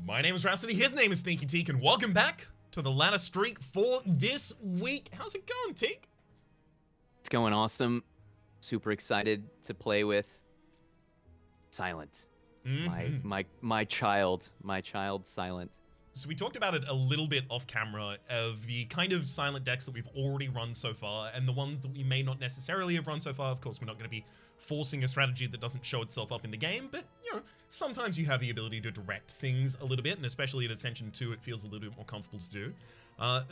My name is Rhapsody, his name is sneakyteak, and welcome back to the ladder streak for this week. How's it going, Teak? It's going awesome. Super excited to play with Silent. My child Silent. So we talked about it a little bit off camera of the kind of Silent decks that we've already run so far and the ones that we may not necessarily have run so far. Of course, we're not going to be forcing a strategy that doesn't show itself up in the game, but, you know, sometimes you have the ability to direct things a little bit, and especially at Ascension 2, it feels a little bit more comfortable to do.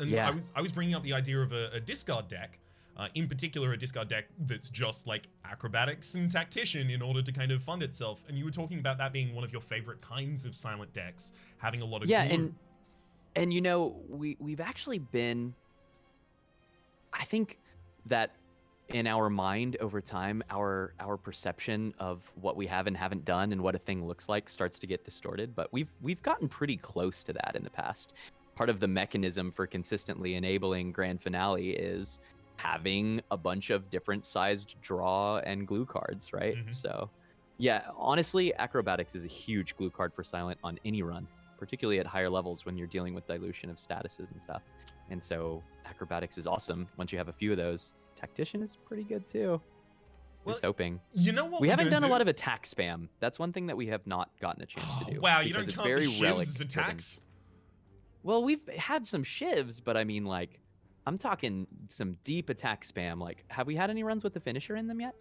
Yeah. I was bringing up the idea of a discard deck, in particular a discard deck that's just like acrobatics and tactician in order to kind of fund itself, and you were talking about that being one of your favorite kinds of Silent decks, having a lot of glue. and you know, we've actually been, I think that in our mind over time, our perception of what we have and haven't done and what a thing looks like starts to get distorted, but we've gotten pretty close to that in the past. Part of the mechanism for consistently enabling Grand Finale is having a bunch of different sized draw and glue cards, right? So yeah, honestly, acrobatics is a huge glue card for Silent on any run, particularly at higher levels when you're dealing with dilution of statuses and stuff. And so acrobatics is awesome. Once you have a few of those, tactician is pretty good too. Just hoping. You know what? We haven't done a lot of attack spam. That's one thing that we have not gotten a chance to do. Wow, you don't count the shivs as attacks? Well, we've had some shivs, but I mean, like, I'm talking some deep attack spam. Like, have we had any runs with the finisher in them yet?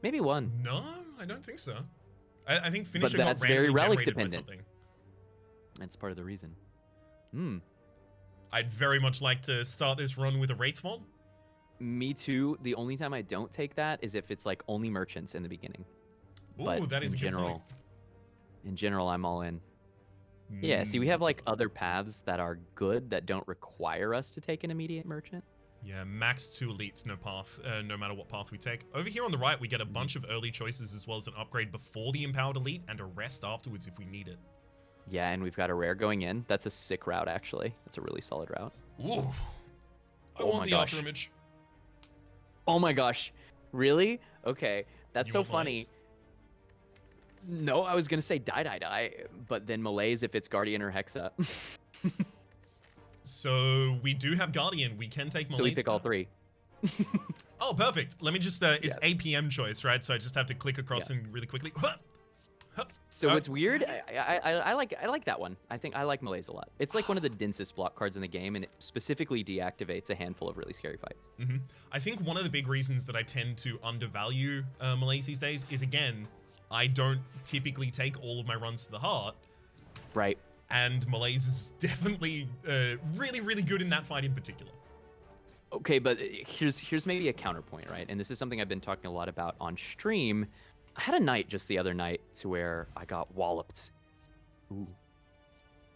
Maybe one. No, I don't think so. I think finisher but got that's very relic generated dependent. by something. That's part of the reason. I'd very much like to start this run with a Wraith Form. Me too. The only time I don't take that is if it's like only merchants in the beginning. Ooh, but that is a good point. In general, I'm all in. Yeah, see, we have like other paths that are good that don't require us to take an immediate merchant. Yeah, max 2 elites, no path, no matter what path we take. Over here on the right, we get a bunch of early choices as well as an upgrade before the empowered elite and a rest afterwards if we need it. Yeah, and we've got a rare going in. That's a sick route, actually. That's a really solid route. Ooh. I want the after image. Oh my gosh. Really? Okay. That's You so want funny. Malaise? No, I was going to say die, but then Malaise if it's Guardian or Hexa. So we do have Guardian. We can take Malaise. So we pick all three. Oh, perfect. Let me just, it's APM choice, right? So I just have to click across and really quickly. So what's weird, I like that one. I think I like Malaise a lot. It's like one of the densest block cards in the game, and it specifically deactivates a handful of really scary fights. I think one of the big reasons that I tend to undervalue Malaise these days is, again, I don't typically take all of my runs to the heart. Right. And Malaise is definitely really, really good in that fight in particular. Okay, but here's maybe a counterpoint, right? And this is something I've been talking a lot about on stream. I had a night just the other night to where I got walloped. Ooh.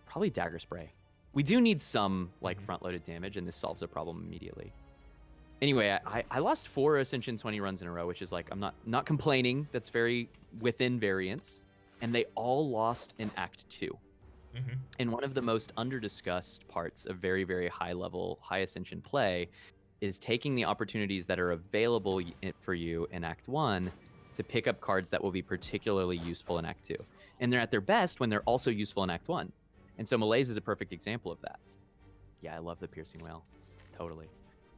Probably Dagger Spray. We do need some like front-loaded damage, and this solves a problem immediately. Anyway, I lost 4 Ascension 20 runs in a row, which is like, I'm not complaining. That's very within variance. And they all lost in Act 2. And one of the most under-discussed parts of very, very high-level, high Ascension play is taking the opportunities that are available for you in Act 1 to pick up cards that will be particularly useful in Act 2. And they're at their best when they're also useful in Act 1. And so Malaise is a perfect example of that. Yeah, I love the Piercing Wail. Totally.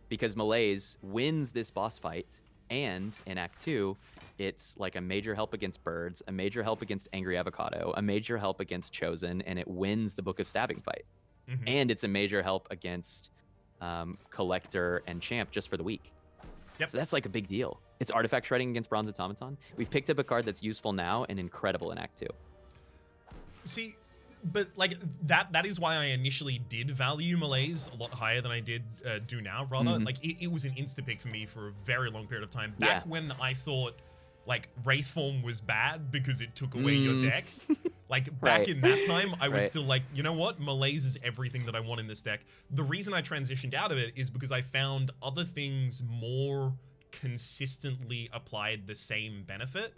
Because Malaise wins this boss fight, and in Act 2, it's like a major help against birds, a major help against Angry Avocado, a major help against Chosen, and it wins the Book of Stabbing fight. And it's a major help against Collector and Champ just for the week. So that's like a big deal. It's Artifact Shredding against Bronze Automaton. We've picked up a card that's useful now and incredible in Act 2. See, but like that is why I initially did value Malaise a lot higher than I did do now, rather. Like it was an insta pick for me for a very long period of time. Back when I thought like Wraith Form was bad because it took away your decks. Like back in that time, I was still like, you know what? Malaise is everything that I want in this deck. The reason I transitioned out of it is because I found other things more consistently applied the same benefit.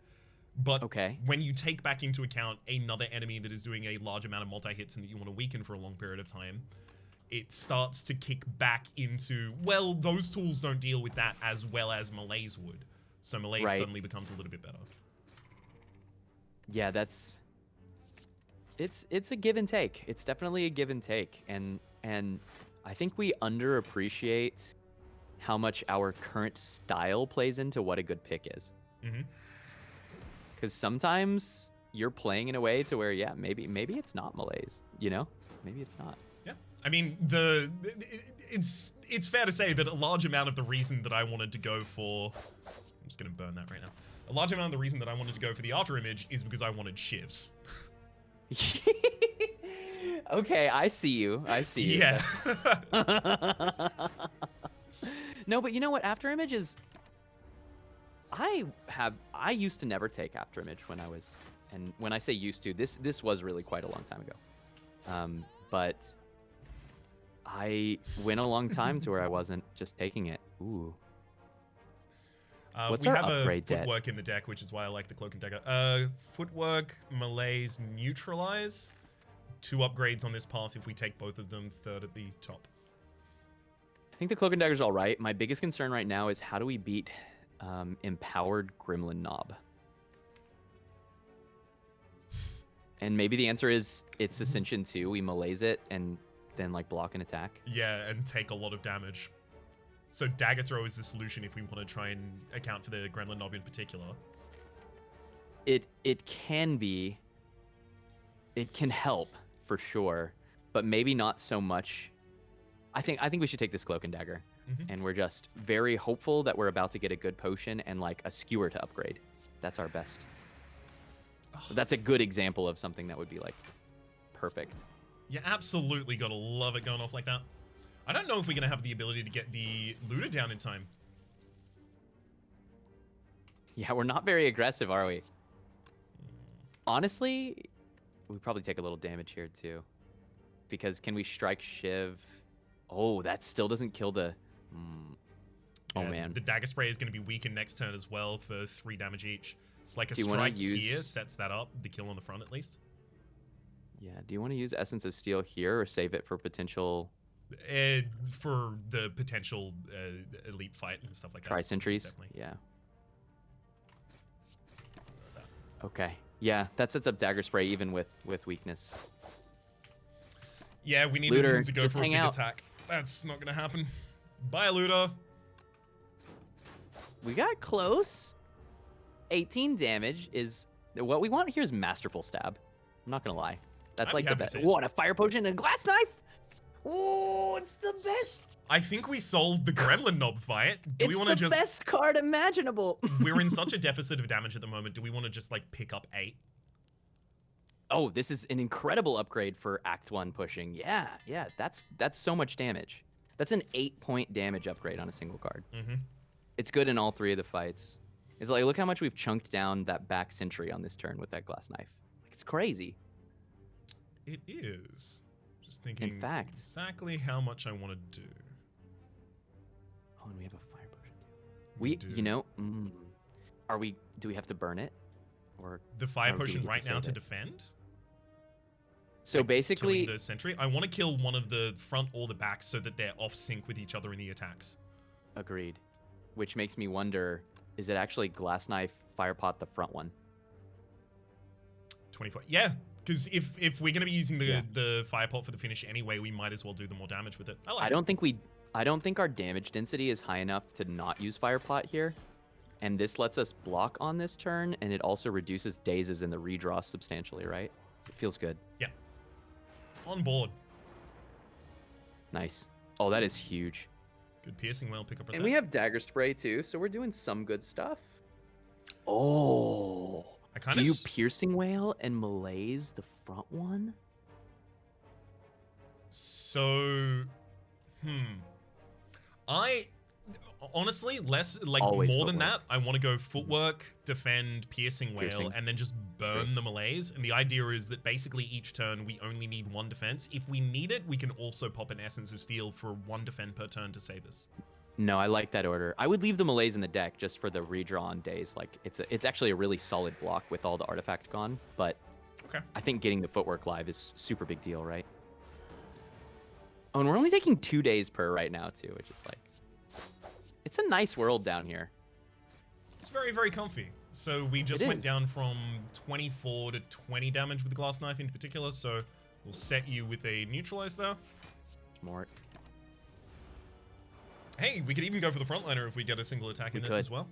But when you take back into account another enemy that is doing a large amount of multi-hits and that you want to weaken for a long period of time, it starts to kick back into, well, those tools don't deal with that as well as Malaise would. So Malaise suddenly becomes a little bit better. Yeah, that's... it's a give and take. It's definitely a give and take, and I think we underappreciate how much our current style plays into what a good pick is. Mm-hmm. Because sometimes you're playing in a way to where, yeah, maybe it's not malaise, you know? Maybe it's not. Yeah. I mean, it's fair to say that a large amount of the reason that I wanted to go for... I'm just going to burn that right now. A large amount of the reason that I wanted to go for the after image is because I wanted shivs. Okay, I see you. Yeah. No, but you know what? After image is... I used to never take after image when I was... And when I say used to, this was really quite a long time ago. But I went a long time to where I wasn't just taking it. Ooh. What's we our have upgrade a footwork in the deck, which is why I like the cloak and dagger. Footwork, malaise, neutralize. 2 upgrades on this path if we take both of them. 3rd at the top. I think the cloak and dagger's all right. My biggest concern right now is how do we beat empowered gremlin knob? And maybe the answer is it's Ascension 2. We malaise it and then like block an attack. Yeah, and take a lot of damage. So dagger throw is the solution if we want to try and account for the gremlin knob in particular. It can be. It can help for sure, but maybe not so much. I think we should take this cloak and dagger, and we're just very hopeful that we're about to get a good potion and like a skewer to upgrade. That's our best. That's a good example of something that would be like perfect. You absolutely gotta love it going off like that. I don't know if we're gonna have the ability to get the looter down in time. Yeah, we're not very aggressive, are we? Honestly, we probably take a little damage here too. Because can we strike Shiv? Oh, that still doesn't kill the... Oh, man. The dagger spray is going to be weakened next turn as well for 3 damage each. It's like a Do you strike here sets that up, the kill on the front at least. Yeah, do you want to use Essence of Steel here or save it for potential... For the potential elite fight and stuff like that. Tri-sentries? Definitely. Yeah. Okay. Yeah, that sets up dagger spray even with weakness. Yeah, we need him to go for a big attack. That's not going to happen. Bye, Looter. We got close. 18 damage is... What we want here is Masterful Stab. I'm not going to lie. That's like the best. What, a fire potion and a glass knife? Oh, it's the best. I think we solved the gremlin knob fight. Do we want to just... It's the best card imaginable. We're in such a deficit of damage at the moment. Do we want to just, like, pick up 8? Oh, this is an incredible upgrade for Act 1 pushing. Yeah, that's so much damage. That's an 8-point damage upgrade on a single card. It's good in all 3 of the fights. It's like, look how much we've chunked down that back sentry on this turn with that glass knife. Like, it's crazy. It is. Just thinking in fact, exactly how much I want to do. Oh, and we have a fire potion too. You know, do we have to burn it? Or the fire potion right now to defend? So like basically, the sentry. I want to kill one of the front or the back so that they're off sync with each other in the attacks. Agreed. Which makes me wonder, is it actually glass knife, fire pot, the front one? 24. Yeah, because if we're gonna be using the fire pot for the finish anyway, we might as well do the more damage with it. I don't think our damage density is high enough to not use fire pot here. And this lets us block on this turn, and it also reduces dazes in the redraw substantially, right? It feels good. Yeah. On board. Nice. Oh, that is huge. Good piercing whale pickup. And we have dagger spray too, so we're doing some good stuff. Oh. Do you piercing whale and malaise the front one? So, I honestly Always more than that. I want to go footwork, defend, piercing whale, and then just burn the malaise. And the idea is that basically each turn we only need 1 defense. If we need it, we can also pop an Essence of Steel for 1 defend per turn to save us. No, I like that order. I would leave the malaise in the deck just for the redraw on days. Like it's actually a really solid block with all the artifact gone. But I think getting the footwork live is super big deal, right? Oh, and we're only taking 2 days per right now too, which is like, it's a nice world down here. It's very, very comfy. So we just It went is. down from 24 to 20 damage with the glass knife in particular, so we'll set you with a neutralize there. Smart. Hey, we could even go for the frontliner if we get a single attack in it as well.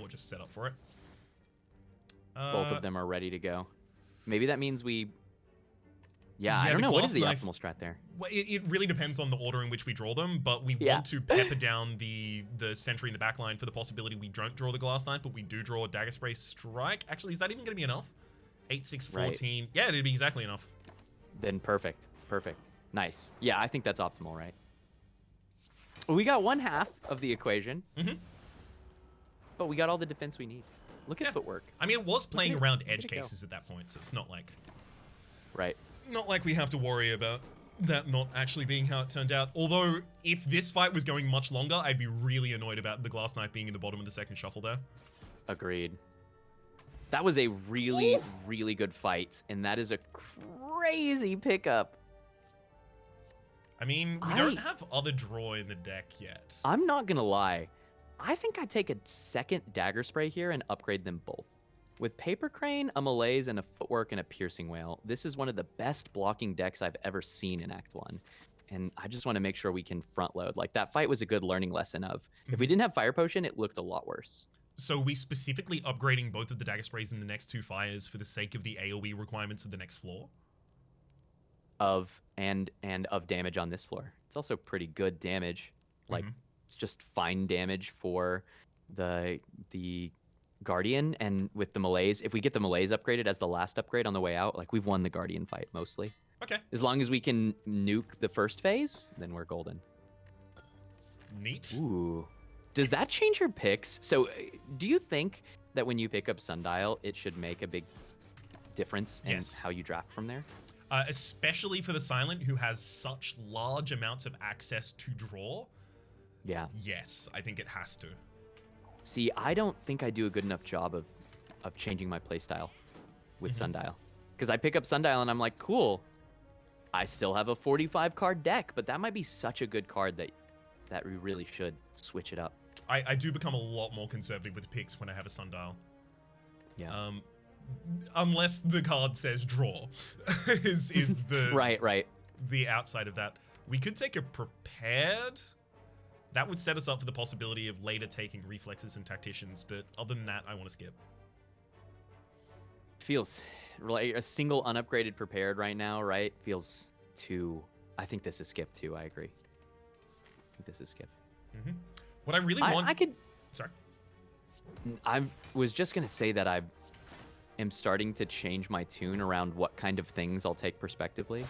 Or just set up for it. Both of them are ready to go. Maybe that means we... Yeah, I the don't know. What glass is the knife- optimal strat there? Well, it really depends on the order in which we draw them, but we want to pepper down the sentry in the back line for the possibility we don't draw the glass knife, but we do draw a dagger spray strike. Actually, is that even going to be enough? 8, 6, 14. Right. Yeah, it'd be exactly enough. Then perfect. Perfect. Nice. Yeah, I think that's optimal, right? We got one half of the equation, but we got all the defense we need. Look at footwork. I mean, it was playing around edge cases at that point, so it's not like... Right. Not like we have to worry about that not actually being how it turned out. Although, if this fight was going much longer, I'd be really annoyed about the glass knife being in the bottom of the second shuffle there. Agreed. That was a really, really good fight, and that is a crazy pickup. I mean, we don't have other draw in the deck yet. I'm not gonna lie. I think I'd take a second dagger spray here and upgrade them both. With Paper Crane, a Malaise, and a Footwork and a Piercing Whale, this is one of the best blocking decks I've ever seen in Act 1. And I just want to make sure we can front load. Like, that fight was a good learning lesson of, if we didn't have Fire Potion, it looked a lot worse. So we specifically upgrading both of the dagger sprays in the next 2 fires for the sake of the AoE requirements of the next floor? Of damage on this floor. It's also pretty good damage. Like, it's just fine damage for the Guardian, and with the Malaise, if we get the Malaise upgraded as the last upgrade on the way out, like, we've won the Guardian fight mostly. Okay. As long as we can nuke the first phase, then we're golden. Neat. Ooh. Does that change your picks? So, do you think that when you pick up Sundial, it should make a big difference in how you draft from there? Especially for the Silent, who has such large amounts of access to draw. Yeah. Yes, I think it has to. See, I don't think I do a good enough job of changing my playstyle with Sundial. Because I pick up Sundial and I'm like, cool, I still have a 45 card deck, but that might be such a good card that we really should switch it up. I do become a lot more conservative with picks when I have a Sundial. Yeah. Unless the card says draw, is the right. The outside of that, we could take a prepared. That would set us up for the possibility of later taking reflexes and tacticians, but other than that, I want to skip. Feels like a single unupgraded prepared right now, right? Feels too. I think this is skip too. I agree. I think this is skip. What I really want. I could. Sorry. I was just gonna say that I am starting to change my tune around what kind of things I'll take prospectively.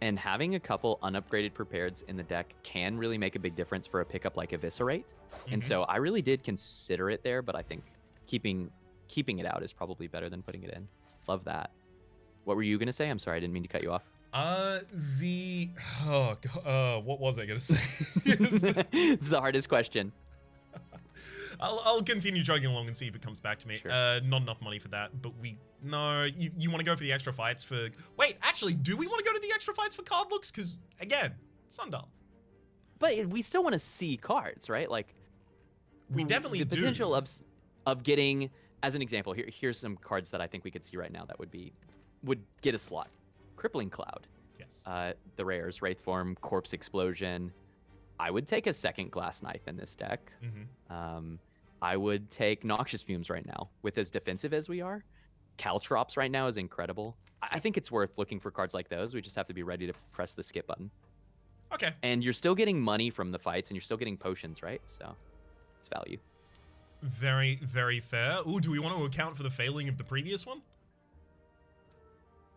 And having a couple unupgraded prepareds in the deck can really make a big difference for a pickup like Eviscerate. And so I really did consider it there, but I think keeping it out is probably better than putting it in. Love that. What were you going to say? I'm sorry, I didn't mean to cut you off. What was I going to say? It's the hardest question. I'll continue chugging along and see if it comes back to me. Sure. Not enough money for that, but you want to go for the extra fights for... Wait, actually, do we want to go to the extra fights for card looks? Because, again, Sundial. But we still want to see cards, right? Like, we definitely do. The potential of getting, as an example, here's some cards that I think we could see right now that would get a slot. Crippling Cloud. Yes. The rares, Wraith Form, Corpse Explosion. I would take a second Glass Knife in this deck. I would take Noxious Fumes right now. With as defensive as we are, Caltrops right now is incredible. I think it's worth looking for cards like those. We just have to be ready to press the skip button. Okay. And you're still getting money from the fights, and you're still getting potions, right? So it's value. Very, very fair. Ooh, do we want to account for the failing of the previous one?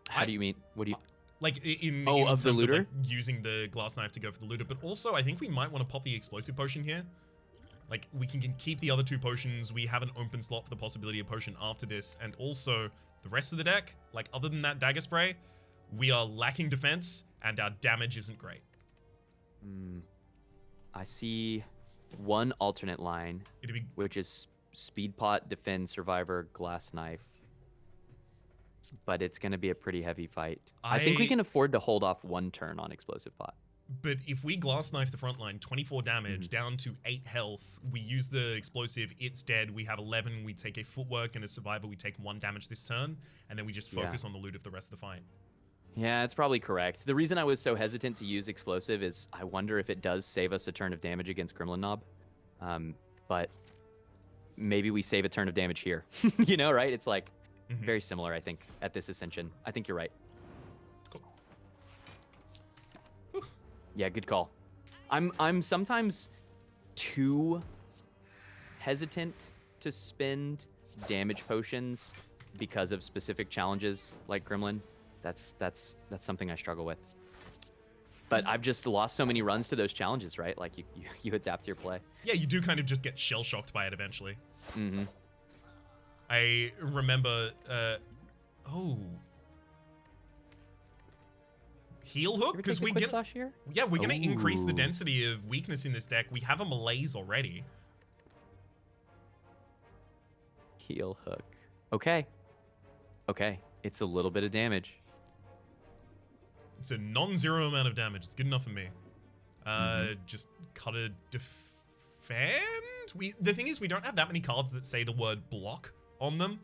How do you mean? What do you... Like, in of the looter? Of, like, using the glass knife to go for the looter. But also, I think we might want to pop the explosive potion here. Like, we can keep the other 2 potions. We have an open slot for the possibility of potion after this. And also, the rest of the deck, like, other than that dagger spray, we are lacking defense, and our damage isn't great. I see one alternate line, which is Speed Pot, Defend, Survivor, Glass Knife. But it's going to be a pretty heavy fight. I think we can afford to hold off 1 turn on Explosive Pot. But if we glass knife the front line, 24 damage, down to 8 health, we use the explosive, it's dead, we have 11, we take a footwork, and a survivor, we take 1 damage this turn, and then we just focus on the loot of the rest of the fight. Yeah, that's probably correct. The reason I was so hesitant to use explosive is I wonder if it does save us a turn of damage against Gremlin Knob. But maybe we save a turn of damage here. You know, right? It's like very similar, I think, at this Ascension. I think you're right. Cool. Yeah, good call. I'm sometimes too hesitant to spend damage potions because of specific challenges like Gremlin. That's something I struggle with. But I've just lost so many runs to those challenges, right? Like you adapt your play. Yeah, you do kind of just get shell shocked by it eventually. Mm-hmm. I remember, heal hook, because we get here? Yeah, we're gonna increase the density of weakness in this deck. We have a malaise already. Heal hook. Okay. It's a little bit of damage. It's a non-zero amount of damage. It's good enough for me. Just cut a defend. The thing is, we don't have that many cards that say the word block on them.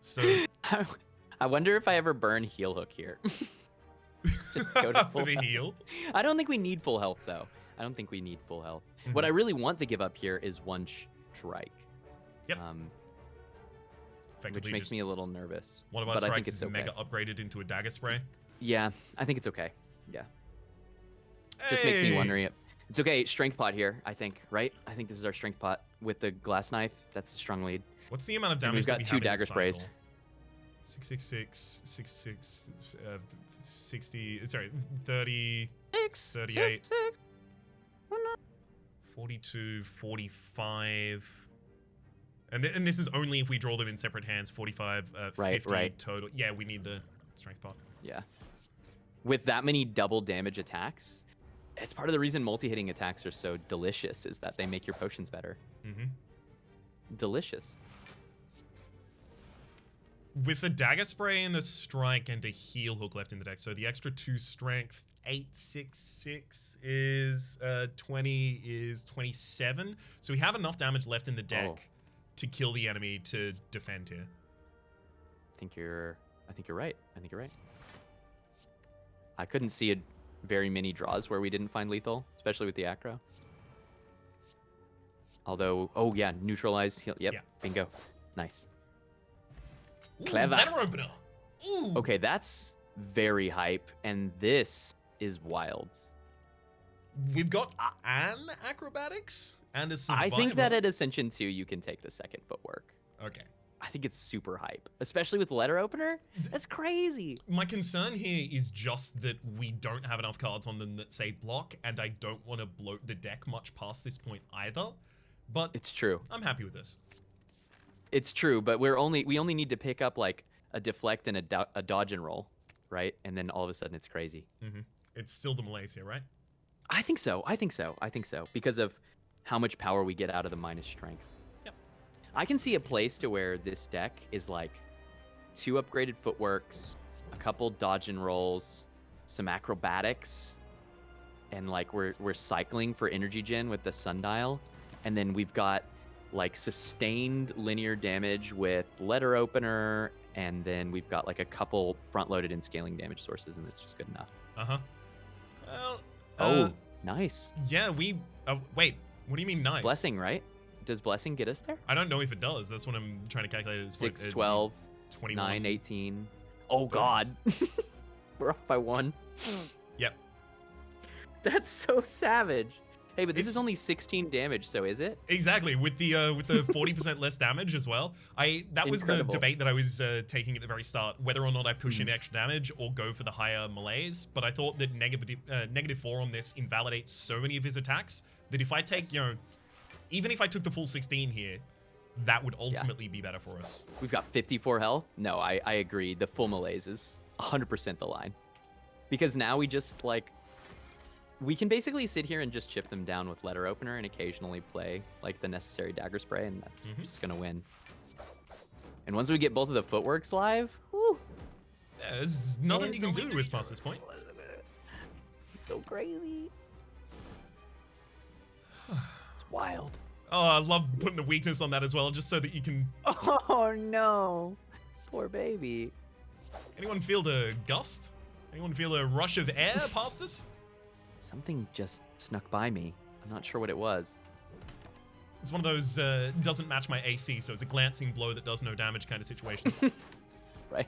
So I wonder if I ever burn heal hook here. Just go to full the heal. I don't think we need full health though. I don't think we need full health. What I really want to give up here is 1 strike. Yep. Which makes me a little nervous. One of our strikes is mega upgraded into a dagger spray. Yeah, I think it's okay. Yeah. Just makes me wondering. It's okay. Strength pot here, I think, right? I think this is our strength pot with the glass knife. That's a strong lead. What's the amount of damage we've got that we 2 have dagger sprays. 666, 66, 60, sorry, 30, 38, 42, 45. And this is only if we draw them in separate hands, 45, 50 total. Yeah, we need the strength pot. Yeah. With that many double damage attacks, it's part of the reason multi-hitting attacks are so delicious, is that they make your potions better. Delicious. With a dagger spray and a strike and a heal hook left in the deck, so the extra 2 strength, 866 is 20 is 27. So we have enough damage left in the deck to kill the enemy to defend here. I think you're right. I couldn't see very many draws where we didn't find lethal, especially with the acro. Although, neutralized heal. Yep, bingo. Nice. Ooh, Clever. Letter opener. Ooh. Okay, that's very hype, and this is wild. We've got an acrobatics and a survivor. I think that at Ascension 2, you can take the second footwork. Okay. I think it's super hype, especially with letter opener. That's crazy. My concern here is just that we don't have enough cards on them that say block, and I don't want to bloat the deck much past this point either. But it's true. I'm happy with this. It's true, but we only need to pick up like a deflect and a dodge and roll, right? And then all of a sudden it's crazy. It's still the malaise here, right? I think so. Because of how much power we get out of the minus strength. Yep. I can see a place to where this deck is like 2 upgraded footworks, a couple dodge and rolls, some acrobatics, and like we're cycling for energy gen with the sundial, and then we've got like sustained linear damage with letter opener, and then we've got like a couple front-loaded and scaling damage sources, and it's just good enough. Well, nice. Yeah, we... wait, what do you mean nice? Blessing, right? Does blessing get us there? I don't know if it does. That's what I'm trying to calculate at this point. 6, 12, 21. 9, 18. Oh, God. We're off by 1. Yep. That's so savage. Hey, but this is only 16 damage, so is it? Exactly, with the 40% less damage as well. That was the debate that I was taking at the very start, whether or not I push in extra damage or go for the higher malaise. But I thought that -4 on this invalidates so many of his attacks that if I take, even if I took the full 16 here, that would ultimately be better for us. We've got 54 health. No, I agree. The full malaise is 100% the line. Because now we just, like... We can basically sit here and just chip them down with letter opener and occasionally play like the necessary dagger spray, and that's just gonna win. And once we get both of the footworks live, whoo! Yeah, there's nothing you can do to us past this point. so crazy. It's wild. Oh, I love putting the weakness on that as well, just so that you can... Oh no, poor baby. Anyone feel the gust? Anyone feel a rush of air past us? Something just snuck by me. I'm not sure what it was. It's one of those doesn't match my AC, so it's a glancing blow that does no damage kind of situations. Right.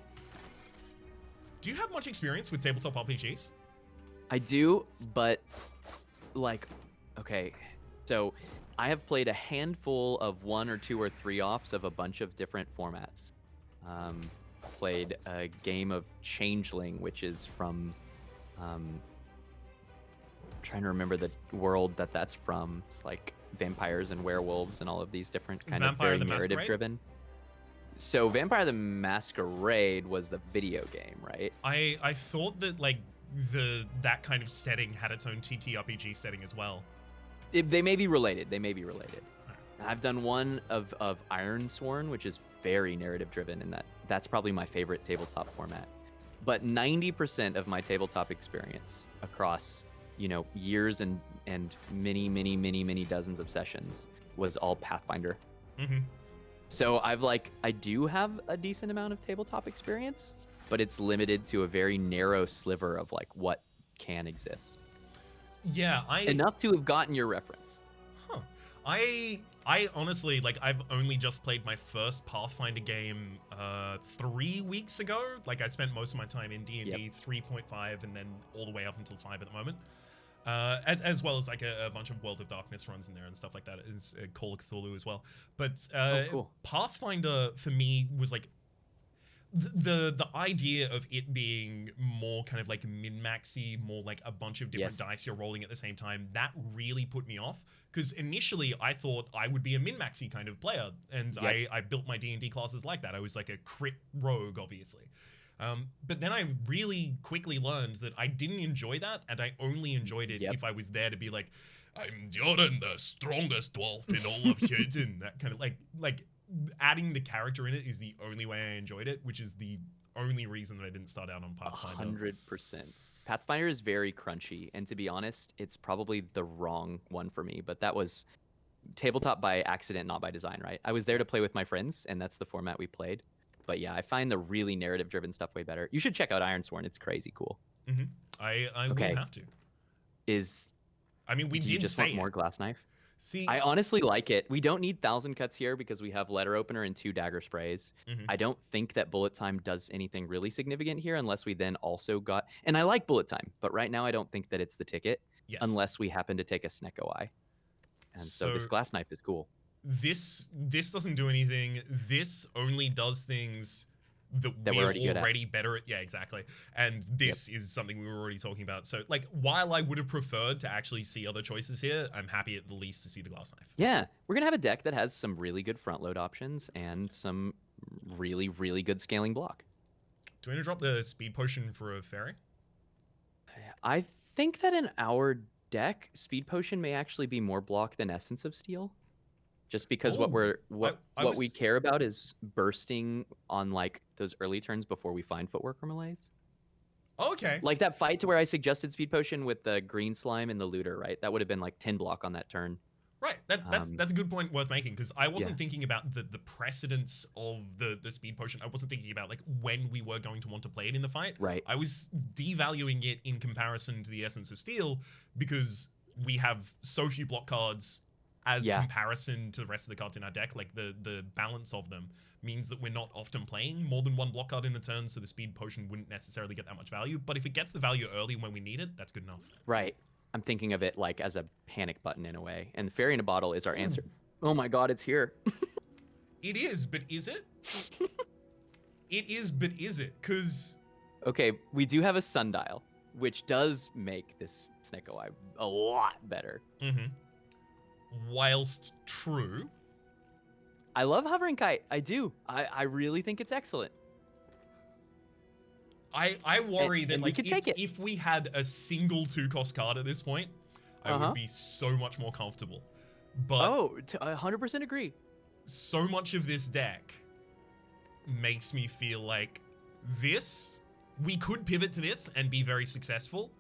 Do you have much experience with tabletop RPGs? I do, but like, okay, so I have played a handful of 1 or 2 or 3 offs of a bunch of different formats. Played a game of Changeling, which is from, trying to remember the world that's from. It's like vampires and werewolves and all of these different kind of very narrative driven. So Vampire the Masquerade was the video game, right? I thought that like that kind of setting had its own TTRPG setting as well. They may be related. They may be related. I've done one of Ironsworn, which is very narrative driven, and that's probably my favorite tabletop format. But 90% of my tabletop experience across, you know, years and many dozens of sessions was all Pathfinder. Mm-hmm. So I do have a decent amount of tabletop experience, but it's limited to a very narrow sliver of like what can exist. Yeah, enough to have gotten your reference. Huh. I honestly, like, I've only just played my first Pathfinder game 3 weeks ago. Like, I spent most of my time in D&D 3.5 and then all the way up until 5 at the moment. As well as like a bunch of World of Darkness runs in there and stuff like that. It's Call of Cthulhu as well. But cool. Pathfinder for me was like the idea of it being more kind of like min-maxy, more like a bunch of different dice you're rolling at the same time, that really put me off. Because initially I thought I would be a min-maxy kind of player, and I built my D&D classes like that. I was like a crit rogue, obviously. But then I really quickly learned that I didn't enjoy that, and I only enjoyed it if I was there to be like, I'm Jordan, the strongest dwarf in all of Jotun. That kind of like adding the character in it is the only way I enjoyed it, which is the only reason that I didn't start out on Pathfinder. 100%. Pathfinder is very crunchy, and to be honest, it's probably the wrong one for me, but that was tabletop by accident, not by design, right? I was there to play with my friends, and that's the format we played. But yeah, I find the really narrative-driven stuff way better. You should check out Ironsworn. It's crazy cool. Mm-hmm. I will have to. We do you just want more glass knife? See, I honestly like it. We don't need 1,000 cuts here because we have letter opener and 2 dagger sprays. Mm-hmm. I don't think that bullet time does anything really significant here unless we then also got... And I like bullet time, but right now I don't think that it's the ticket unless we happen to take a Snecko Eye. And so this glass knife is cool. This doesn't do anything. This only does things that we're already better at. Yeah, exactly. And this is something we were already talking about. So, like, while I would have preferred to actually see other choices here, I'm happy at the least to see the glass knife. Yeah, we're going to have a deck that has some really good front load options and some really, really good scaling block. Do you want to drop the speed potion for a fairy? I think that in our deck, speed potion may actually be more block than Essence of Steel. Just because what we care about is bursting on like those early turns before we find footwork or melees. Okay. Like that fight to where I suggested speed potion with the green slime and the looter, right? That would have been like 10 block on that turn. Right. That's a good point worth making, because I wasn't thinking about the precedence of the speed potion. I wasn't thinking about like when we were going to want to play it in the fight. Right. I was devaluing it in comparison to the Essence of Steel because we have so few block cards as comparison to the rest of the cards in our deck. Like the balance of them means that we're not often playing more than 1 block card in a turn, so the speed potion wouldn't necessarily get that much value. But if it gets the value early when we need it, that's good enough. Right. I'm thinking of it like as a panic button in a way. And the Fairy in a Bottle is our answer. Oh my god, it's here. It is, but is it? It is, but is it? Because... Okay, we do have a Sundial, which does make this Snecko Eye a lot better. Mm-hmm. Whilst true, I love Hovering Kite. I do. I really think it's excellent. I worry that like if we had a single 2-cost card at this point, I would be so much more comfortable. But 100% agree. So much of this deck makes me feel like we could pivot to this and be very successful,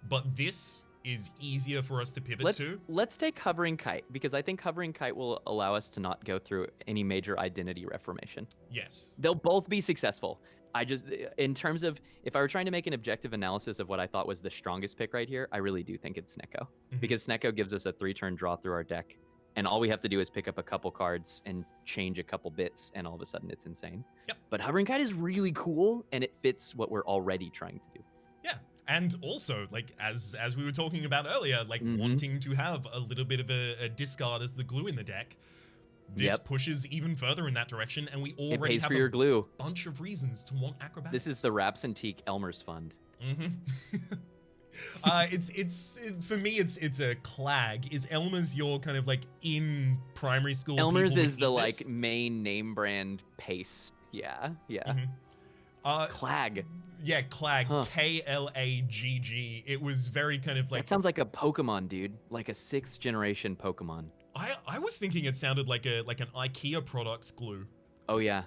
but this is easier for us to pivot to. Let's take Hovering Kite, because I think Hovering Kite will allow us to not go through any major identity reformation. Yes. They'll both be successful. I just, in terms of, if I were trying to make an objective analysis of what I thought was the strongest pick right here, I really do think it's Snecko. Because Snecko gives us a 3-turn draw through our deck, and all we have to do is pick up a couple cards and change a couple bits, and all of a sudden it's insane. Yep. But Hovering Kite is really cool, and it fits what we're already trying to do. Yeah. And also, like, as we were talking about earlier, like wanting to have a little bit of a discard as the glue in the deck, this pushes even further in that direction, and we already pays have for your glue. Bunch of reasons to want acrobatics. This is the Rhapsody Elmer's Fund. It's for me, it's a Clag. Is Elmer's your kind of like in primary school? Elmer's is the like main name brand pace. Yeah. Clag. Yeah, Clag. K-L-A-G-G. It was very kind of like. That sounds like a Pokemon, dude. Like a 6th generation Pokemon. I was thinking it sounded like an IKEA products glue. Oh yeah,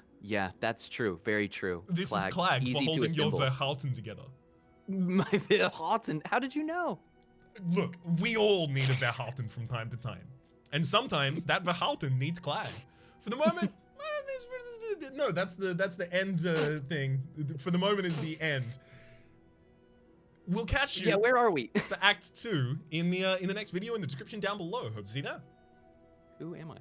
that's true. Very true. This Clag. is Clag Easy for holding to your assemble. Verhalten together. My Verhalten. How did you know? Look, we all need a Verhalten from time to time, and sometimes that Verhalten needs Clag. For the moment. No, that's the end thing. For the moment is the end. We'll catch you. Yeah, where are we? For Act 2 in the next video in the description down below. Hope to see you there. Who am I?